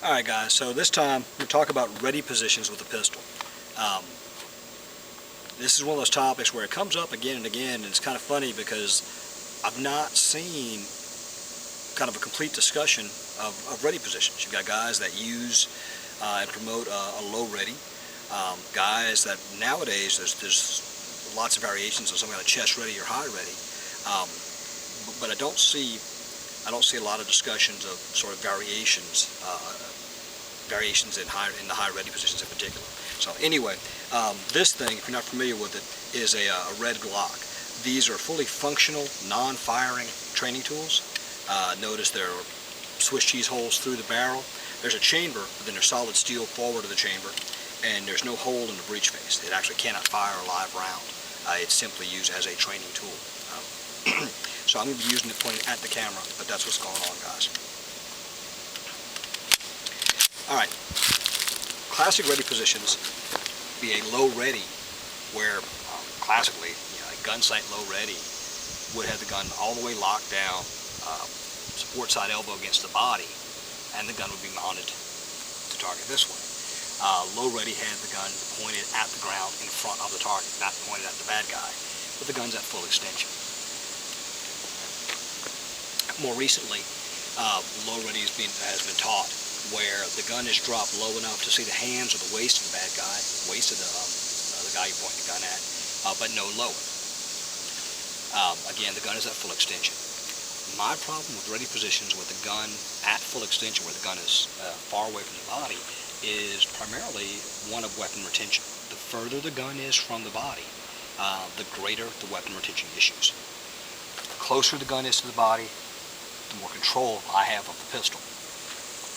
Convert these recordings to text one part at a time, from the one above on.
Alright guys, so this time we're going to talk about ready positions with a pistol. This is one of those topics where it comes up again and again, and it's kind of funny because I've not seen kind of a complete discussion of ready positions. You've got guys that use and promote a low ready. Guys that nowadays there's lots of variations of some kind of chest ready or high ready. But I don't see a lot of discussions of sort of variations in the high ready positions in particular. So anyway, this thing, if you're not familiar with it, is a Red Glock. These are fully functional, non-firing training tools. Notice there are Swiss cheese holes through the barrel. There's a chamber, but then there's solid steel forward of the chamber, and there's no hole in the breech face. It actually cannot fire a live round. It's simply used as a training tool. So I'm going to be using it pointing at the camera, but that's what's going on, guys. Alright, classic ready positions be a low ready, where classically, a gun sight low ready would have the gun all the way locked down, support side elbow against the body, and the gun would be mounted to target this way. Low ready had the gun pointed at the ground in front of the target, not pointed at the bad guy, but the gun's at full extension. More recently, low ready has been taught where the gun is dropped low enough to see the hands or the waist of the bad guy, waist of the guy you're pointing the gun at, but no lower. Again, the gun is at full extension. My problem with ready positions with the gun at full extension, where the gun is far away from the body, is primarily one of weapon retention. The further the gun is from the body, the greater the weapon retention issues. The closer the gun is to the body, the more control I have of the pistol.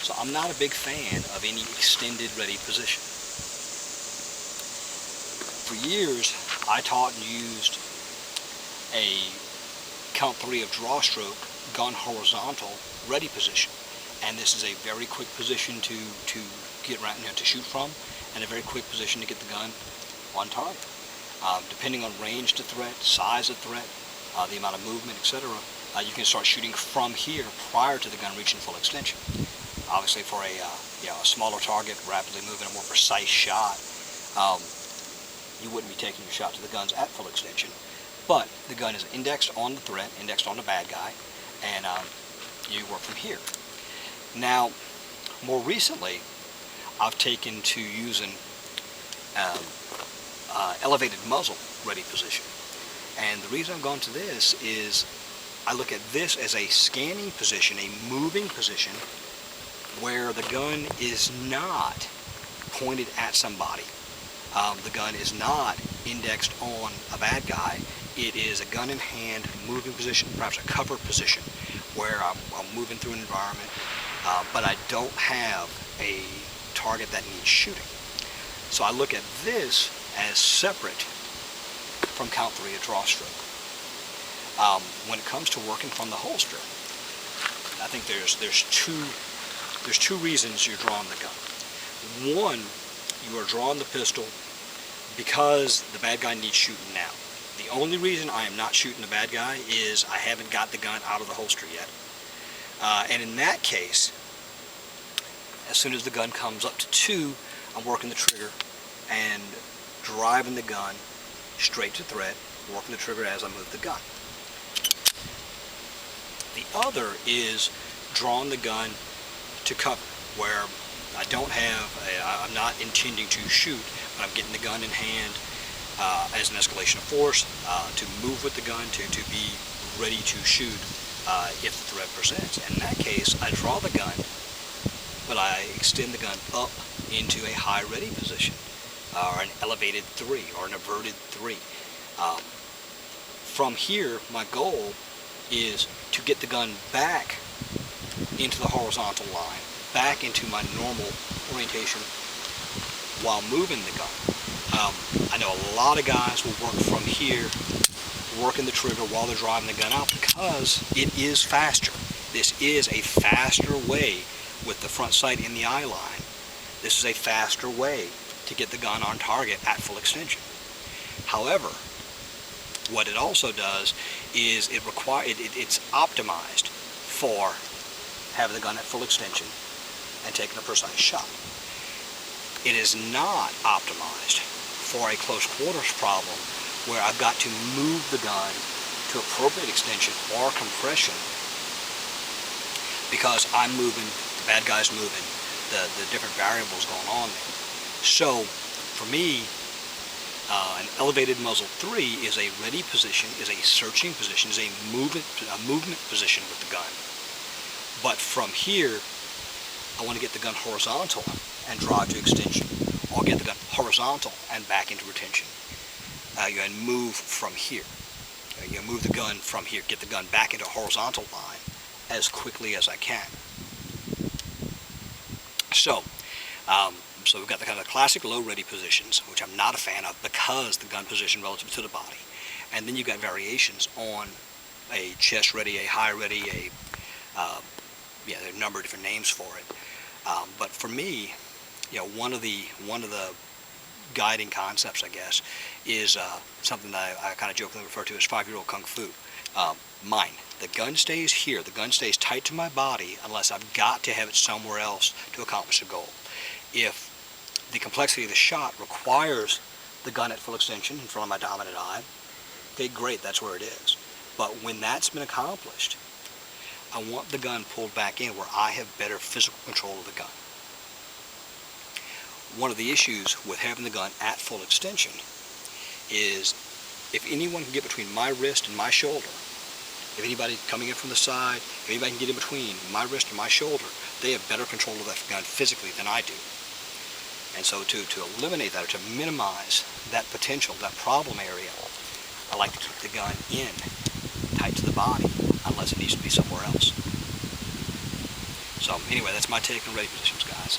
So I'm not a big fan of any extended ready position. For years, I taught and used a count 3 of draw stroke gun horizontal ready position, and this is a very quick position to get right to shoot from, and a very quick position to get the gun on target. Depending on range to threat, size of threat, the amount of movement, etc., you can start shooting from here prior to the gun reaching full extension. Obviously, for a smaller target, rapidly moving, a more precise shot, you wouldn't be taking your shot to the guns at full extension. But the gun is indexed on the threat, indexed on the bad guy, and you work from here. Now, more recently, I've taken to using elevated muzzle ready position. And the reason I've gone to this is I look at this as a scanning position, a moving position, where the gun is not pointed at somebody. The gun is not indexed on a bad guy. It is a gun in hand moving position, perhaps a cover position, where I'm moving through an environment, but I don't have a target that needs shooting. So I look at this as separate from count 3 of draw stroke. When it comes to working from the holster, I think there's two reasons you're drawing the gun. One, you are drawing the pistol because the bad guy needs shooting now. The only reason I am not shooting the bad guy is I haven't got the gun out of the holster yet. And in that case, as soon as the gun comes up to 2, I'm working the trigger and driving the gun straight to threat, working the trigger as I move the gun. The other is drawing the gun to cover, where I'm not intending to shoot, but I'm getting the gun in hand as an escalation of force, to move with the gun, to be ready to shoot if the threat presents. And in that case, I draw the gun, but I extend the gun up into a high ready position, or an elevated 3, or an averted 3. From here, my goal is to get the gun back into the horizontal line, back into my normal orientation while moving the gun. I know a lot of guys will work from here, working the trigger while they're driving the gun out, because it is faster. This is a faster way with the front sight in the eye line. This is a faster way to get the gun on target at full extension. However, what it also does is it's optimized for having the gun at full extension, and taking a precise shot. It is not optimized for a close quarters problem where I've got to move the gun to appropriate extension or compression because I'm moving, the bad guy's moving, the different variables going on there. So for me, an elevated muzzle 3 is a ready position, is a searching position, is a movement position with the gun. But from here, I want to get the gun horizontal and drive to extension, or get the gun horizontal and back into retention. And move from here. You move the gun from here, get the gun back into a horizontal line as quickly as I can. So we've got the kind of classic low ready positions, which I'm not a fan of because the gun position relative to the body. And then you've got variations on a chest ready, a high ready, there are a number of different names for it. But for me, one of the guiding concepts, I guess, is something that I kind of jokingly refer to as 5-year-old kung fu. Mine. The gun stays here. The gun stays tight to my body unless I've got to have it somewhere else to accomplish a goal. If the complexity of the shot requires the gun at full extension in front of my dominant eye, okay, great, that's where it is. But when that's been accomplished, I want the gun pulled back in where I have better physical control of the gun. One of the issues with having the gun at full extension is if anyone can get between my wrist and my shoulder, if anybody coming in from the side, if anybody can get in between my wrist and my shoulder, they have better control of that gun physically than I do. And so to eliminate that, or to minimize that potential, that problem area, I like to keep the gun in, tight to the body, unless it needs to be somewhere else. So anyway, that's my take on ready positions, guys.